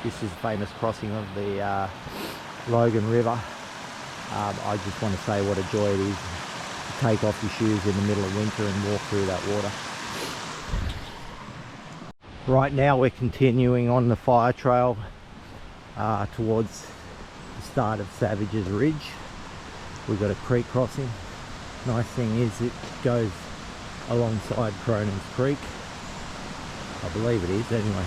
This is the famous crossing of the Logan River. I just want to say what a joy it is to take off your shoes in the middle of winter and walk through that water. Right now we're continuing on the fire trail towards the start of Savage's Ridge. We've got a creek crossing. Nice thing is it goes alongside Cronin's Creek. I believe it is anyway.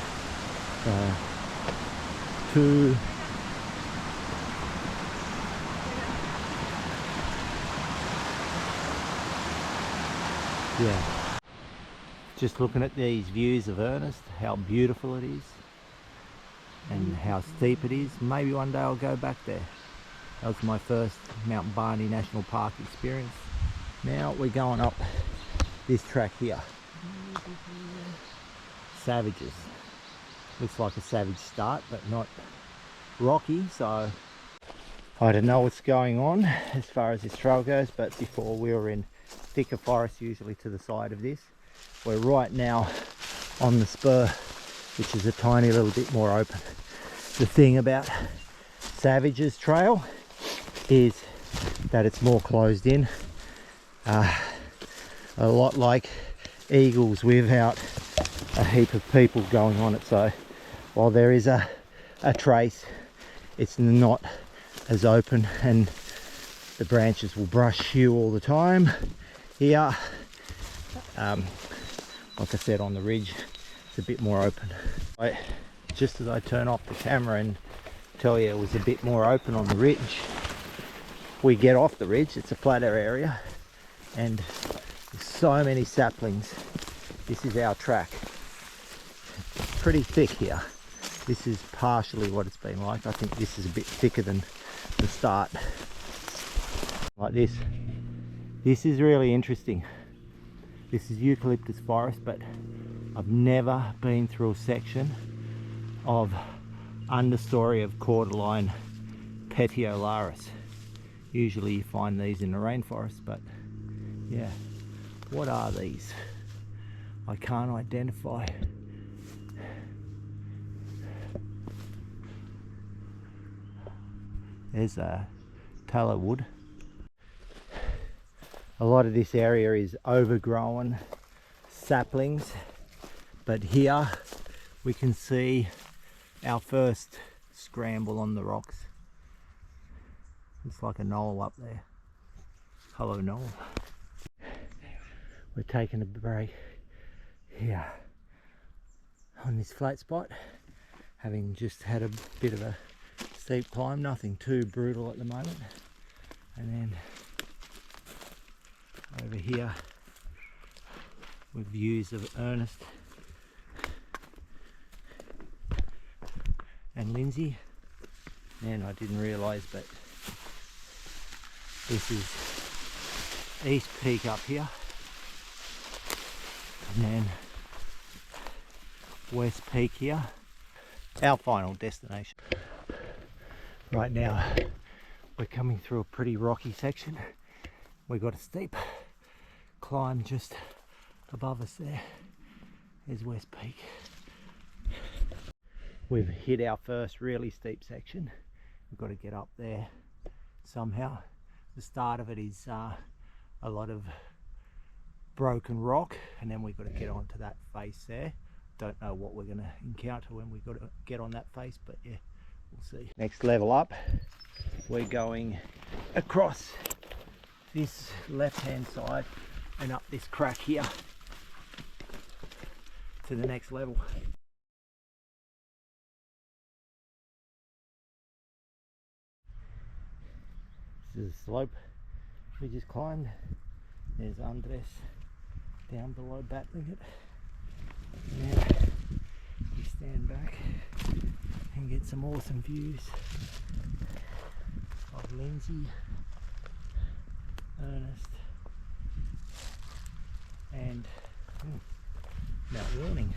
Yeah, just looking at these views of Ernest, how beautiful it is and how steep it is. Maybe one day I'll go back there. That was my first Mount Barney National Park experience. Now we're going up this track here. Savages. Looks like a savage start, but not rocky, so I don't know what's going on as far as this trail goes, but before we were in thicker forest usually to the side of this. We're right now on the spur, which is a tiny little bit more open. The thing about Savage's trail is that it's more closed in, a lot like Eagles without a heap of people going on it. So while there is a trace, it's not as open and the branches will brush you all the time. Here, like I said, on the ridge, it's a bit more open. Just as I turn off the camera and tell you it was a bit more open on the ridge, we get off the ridge, it's a flatter area, and there's so many saplings. This is our track. It's pretty thick here. This is partially what it's been like. I think this is a bit thicker than the start. Like this. This is really interesting. This is eucalyptus forest, but I've never been through a section of understory of cordyline petiolaris. Usually you find these in the rainforest, but yeah, what are these? I can't identify. There's a tallow wood. A lot of this area is overgrown saplings, but here we can see our first scramble on the rocks. It's like a knoll up there. Hello, knoll. We're taking a break here on this flat spot, having just had a bit of a steep climb, nothing too brutal at the moment. And then over here with views of Ernest and Lindsay. Man, I didn't realise, but this is East Peak up here, and then West Peak here, our final destination. Right now we're coming through a pretty rocky section. We got a steep climb just above us there. There's West Peak. We've hit our first really steep section. We've got to get up there somehow. The start of it is a lot of broken rock, and then we've got to get onto that face there. Don't know what we're going to encounter when we got to get on that face, but yeah, we'll see. Next level up, we're going across this left hand side and up this crack here to the next level. This is a slope we just climbed. There's Andres down below battling it. Now we stand back and get some awesome views of Lindsay, Ernest, and Mount Warning.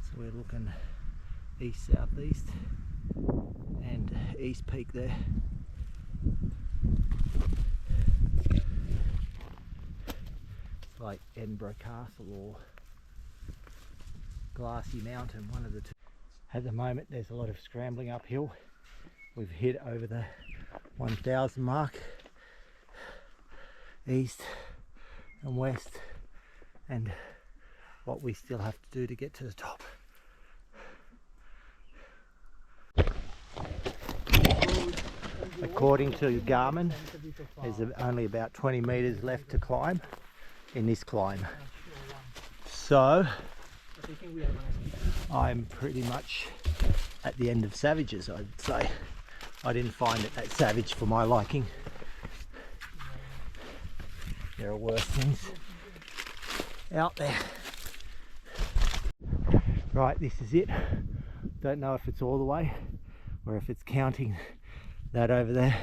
So we're looking east southeast and East Peak there. It's like Edinburgh Castle or glassy mountain, one of the two. At the moment there's a lot of scrambling uphill. We've hit over the 1000 mark, east and west, and what we still have to do to get to the top. According to Garmin, there's only about 20 meters left to climb in this climb. So I'm pretty much at the end of Savages, I'd say. I didn't find it that savage for my liking. There are worse things out there. Right, this is it. Don't know if it's all the way or if it's counting that over there,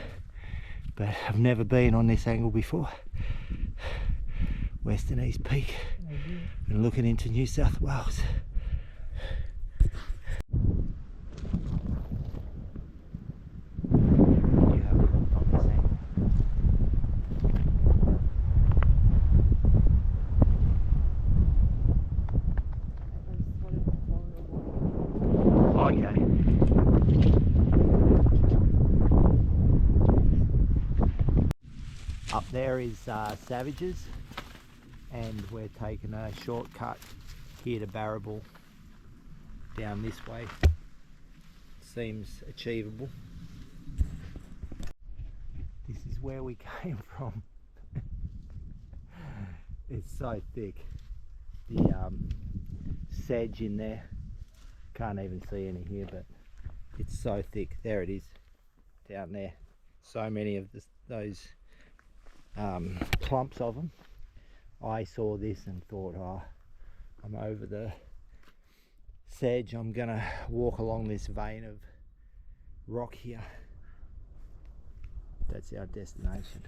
but I've never been on this angle before. West and East Peak, and looking into New South Wales. You have a look on this angle. Okay. Up there is Savages, and we're taking a shortcut here to Barrabool down this way. Seems achievable. This is where we came from. It's so thick. The sedge in there, can't even see any here, but it's so thick. There it is, down there. So many of those clumps of them. I saw this and thought, oh, I'm over the sedge, I'm gonna walk along this vein of rock here. That's our destination.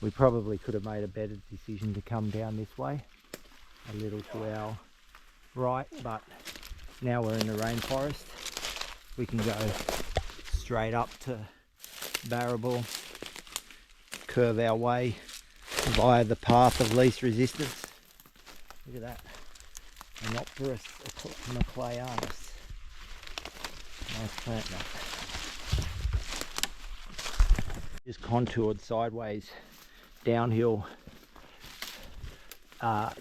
We probably could have made a better decision to come down this way, a little to our right, but now we're in the rainforest. We can go straight up to Barrabool, curve our way via the path of least resistance. Look at that, an opporus macleanus. Nice plant that. Just contoured sideways downhill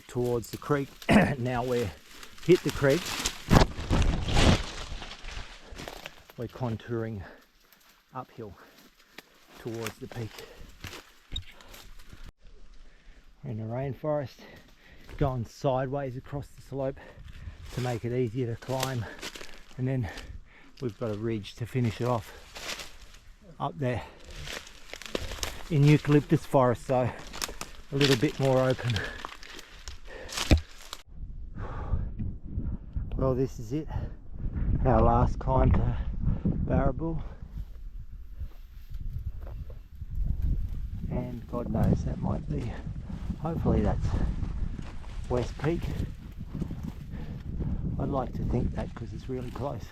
towards the creek. Now we're hit the creek, we're contouring uphill towards the peak. We're in the rainforest, going sideways across the slope to make it easier to climb, and then we've got a ridge to finish it off up there in eucalyptus forest, so a little bit more open. Well, this is it, our last climb to Barrabool, and God knows, that might be, hopefully that's West Peak. I'd like to think that because it's really close.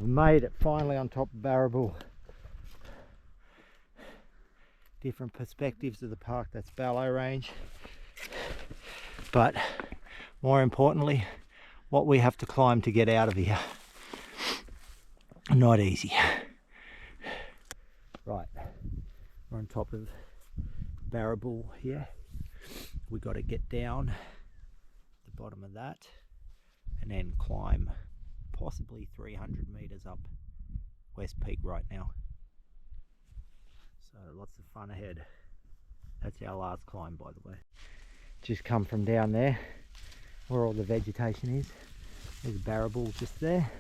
We've made it finally on top of Barrabool. Different perspectives of the park. That's Ballow Range. But more importantly, what we have to climb to get out of here. Not easy. Right, we're on top of Barrabool here. We got to get down the bottom of that and then climb possibly 300 meters up West Peak right now. So lots of fun ahead. That's our last climb, by the way. Just come from down there where all the vegetation is. There's Barrabool just there.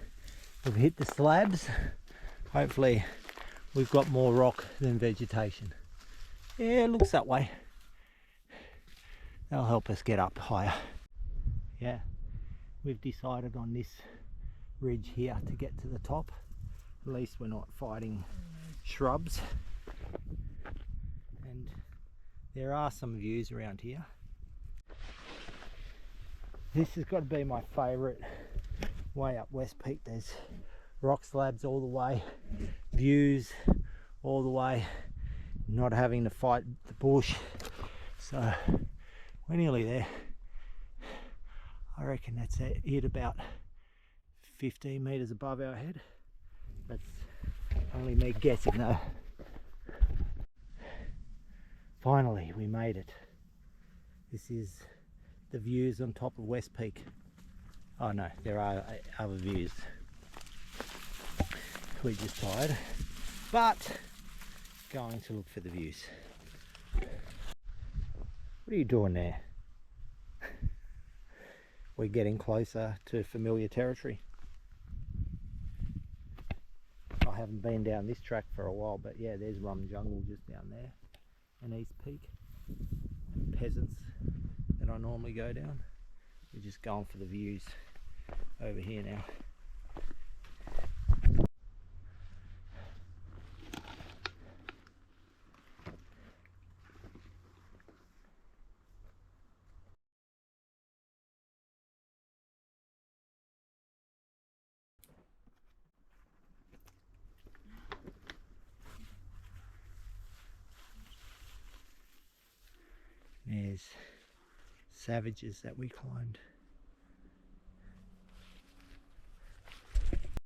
We've hit the slabs. Hopefully we've got more rock than vegetation. Yeah, it looks that way. That'll help us get up higher. Yeah, we've decided on this ridge here to get to the top. At least we're not fighting shrubs. And there are some views around here. This has got to be my favourite way up West Peak. There's rock slabs all the way, views all the way, not having to fight the bush. So we're nearly there. I reckon that's it, about 15 meters above our head. That's only me guessing though. Finally we made it. This is the views on top of West Peak. Oh no, there are other views. We're just tired, but going to look for the views. What are you doing there? We're getting closer to familiar territory. I haven't been down this track for a while, but yeah, there's Rum Jungle just down there, and East Peak, and Peasants that I normally go down. We're just going for the views over here now. There's Savages that we climbed.